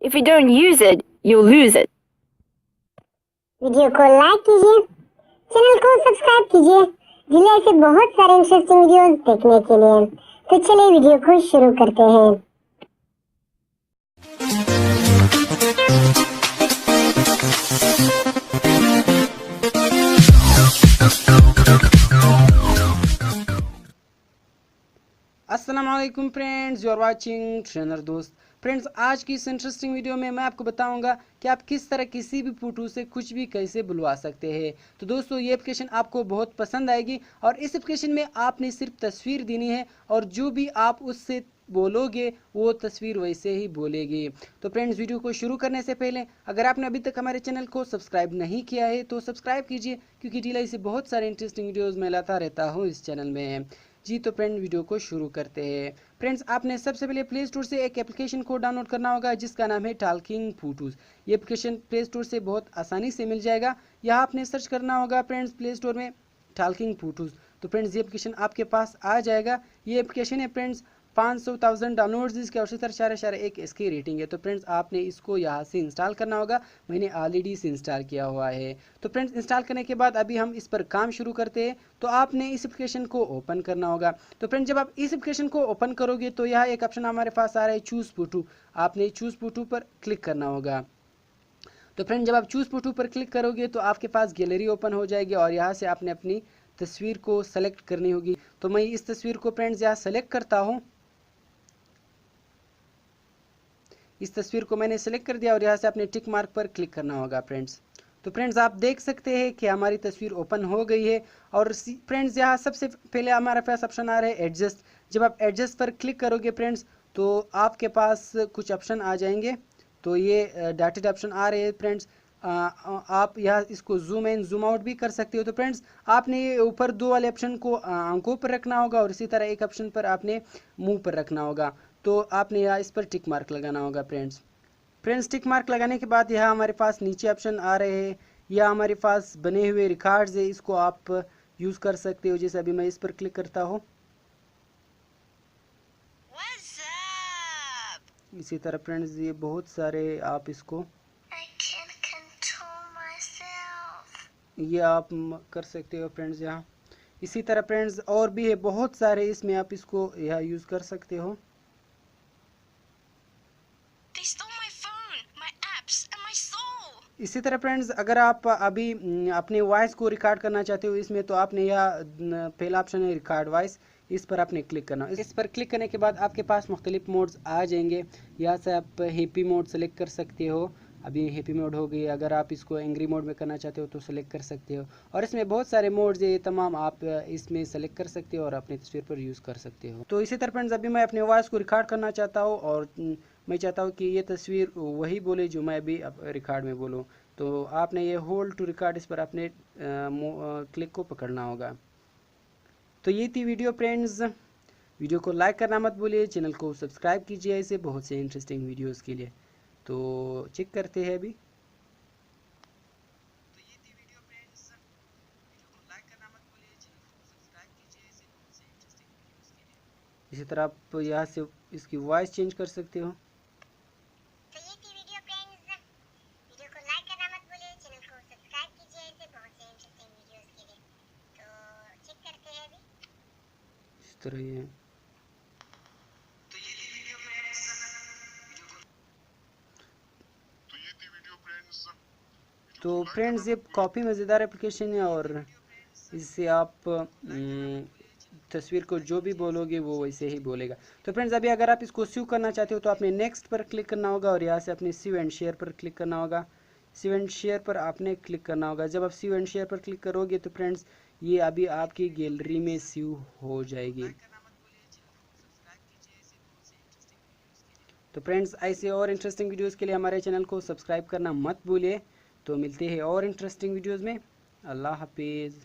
If you don't use it, you'll lose it. Video को like कीजिए, channel को subscribe कीजिए जिले ऐसे बहुत सारे इंटरेस्टिंग वीडियोस देखने के लिए। तो चलिए वीडियो को शुरू करते हैं। अस्सलाम वालेकुम friends, you are watching trainer दोस्त। फ्रेंड्स, आज की इस इंटरेस्टिंग वीडियो में मैं आपको बताऊंगा कि आप किस तरह किसी भी फोटो से कुछ भी कैसे बुलवा सकते हैं। तो दोस्तों, ये एप्लीकेशन आपको बहुत पसंद आएगी और इस एप्लीकेशन में आपने सिर्फ तस्वीर देनी है और जो भी आप उससे बोलोगे वो तस्वीर वैसे ही बोलेगी। तो फ्रेंड्स, वीडियो को शुरू करने से पहले अगर आपने अभी तक हमारे चैनल को सब्सक्राइब नहीं किया है तो सब्सक्राइब कीजिए, क्योंकि डिलाई से बहुत सारे इंटरेस्टिंग वीडियोज़ मैं लाता रहता हूँ इस चैनल में। जी तो फ्रेंड, वीडियो को शुरू करते हैं। फ्रेंड्स, आपने सबसे पहले प्ले स्टोर से एक एप्लीकेशन को डाउनलोड करना होगा जिसका नाम है टॉकिंग फोटोज़। ये एप्लीकेशन प्ले स्टोर से बहुत आसानी से मिल जाएगा। यहाँ आपने सर्च करना होगा फ्रेंड्स प्ले स्टोर में टॉकिंग फोटोज़। तो फ्रेंड्स, ये एप्लीकेशन आपके पास आ जाएगा। ये एप्लीकेशन है फ्रेंड्स 500,000 डाउनलोड्स इसके और 4.1 इसकी रेटिंग है। तो फ्रेंड्स, आपने इसको यहाँ से इंस्टॉल करना होगा। मैंने ऑलरेडी इसे इंस्टॉल किया हुआ है। तो फ्रेंड्स, इंस्टॉल करने के बाद अभी हम इस पर काम शुरू करते हैं। तो आपने इस एप्लीकेशन को ओपन करना होगा। तो फ्रेंड्स, जब आप इस एप्लीकेशन को ओपन करोगे तो यहाँ एक ऑप्शन हमारे पास आ रहा है चूज़ फोटो। आपने चूज़ फोटो पर क्लिक करना होगा। तो फ्रेंड, जब आप चूज़ फोटो पर क्लिक करोगे तो आपके पास गैलरी ओपन हो जाएगी और यहाँ से आपने अपनी तस्वीर को सेलेक्ट करनी होगी। तो मैं इस तस्वीर को फ्रेंड्स यहाँ सेलेक्ट करता हूँ। इस तस्वीर को मैंने सेलेक्ट कर दिया और यहाँ से अपने टिक मार्क पर क्लिक करना होगा फ्रेंड्स। तो फ्रेंड्स, आप देख सकते हैं कि हमारी तस्वीर ओपन हो गई है। और फ्रेंड्स, यहाँ सबसे पहले हमारे पास ऑप्शन आ रहा है एडजस्ट। जब आप एडजस्ट पर क्लिक करोगे फ्रेंड्स तो आपके पास कुछ ऑप्शन आ जाएंगे। तो ये डाटेड ऑप्शन आ रहे हैं फ्रेंड्स। आप यहाँ इसको जूम इन जूम आउट भी कर सकते हो। तो फ्रेंड्स, आपने ये ऊपर दो वाले ऑप्शन को आंखों पर रखना होगा और इसी तरह एक ऑप्शन पर आपने मुंह पर रखना होगा। तो आपने यहाँ इस पर टिक मार्क लगाना होगा फ्रेंड्स। फ्रेंड्स, टिक मार्क लगाने के बाद यहाँ हमारे पास नीचे ऑप्शन आ रहे हैं। यह हमारे पास बने हुए रिकॉर्ड्स है, इसको आप यूज़ कर सकते हो। जैसे अभी मैं इस पर क्लिक करता हूँ। इसी तरह फ्रेंड्स, ये बहुत सारे आप इसको ये आप कर सकते हो फ्रेंड्स यहाँ। इसी तरह फ्रेंड्स और भी है बहुत सारे, इसमें आप इसको यहाँ यूज़ कर सकते हो। इसी तरह फ्रेंड्स, अगर आप अभी अपने वॉइस को रिकॉर्ड करना चाहते हो इसमें, तो आपने यह पहला ऑप्शन है रिकॉर्ड वॉइस, इस पर आपने क्लिक करना। इस पर क्लिक करने के बाद आपके पास मुख्तलिफ मोड्स आ जाएंगे। यहाँ से आप हैप्पी मोड सेलेक्ट कर सकते हो। अभी हैप्पी मोड हो गई। अगर आप इसको एंग्री मोड में करना चाहते हो तो सेलेक्ट कर सकते हो। और इसमें बहुत सारे मोड्स है, तमाम आप इसमें सेलेक्ट कर सकते हो और अपनी तस्वीर पर यूज़ कर सकते हो। तो इसी तरह फ्रेंड्स, अभी मैं अपने वॉइस को रिकॉर्ड करना चाहता हूँ और मैं चाहता हूँ कि ये तस्वीर वही बोले जो मैं अभी रिकॉर्ड में बोलूँ। तो आपने ये होल्ड टू रिकॉर्ड, इस पर आपने क्लिक को पकड़ना होगा। तो ये थी वीडियो फ्रेंड्स। वीडियो को लाइक करना मत भूलिए, चैनल को सब्सक्राइब कीजिए ऐसे बहुत से इंटरेस्टिंग वीडियोस के लिए। तो चेक करते हैं अभी। तो ये थी वीडियो फ्रेंड्स। वीडियो को लाइक करना मत भूलिए, चैनल को सब्सक्राइब कीजिए ऐसे बहुत से इंटरेस्टिंग वीडियोस के लिए। इसी तरह आप यहाँ से इसकी वॉइस चेंज कर सकते हो। इस तरह ये तो फ्रेंड्स, ये काफ़ी मज़ेदार एप्लीकेशन है और इससे आप तस्वीर को जो भी बोलोगे वो वैसे ही बोलेगा। तो फ्रेंड्स, अभी अगर आप इसको सेव करना चाहते हो तो आपने नेक्स्ट पर क्लिक करना होगा और यहाँ से अपने सेव एंड शेयर पर क्लिक करना होगा। सेव एंड शेयर पर आपने क्लिक करना होगा। जब आप सेव एंड शेयर पर क्लिक करोगे तो फ्रेंड्स, ये अभी आपकी गैलरी में सेव हो जाएगी। तो फ्रेंड्स, ऐसे और इंटरेस्टिंग वीडियोस के लिए हमारे चैनल को सब्सक्राइब करना मत भूलिए। तो मिलते हैं और इंटरेस्टिंग वीडियोस में। अल्लाह हाफिज़।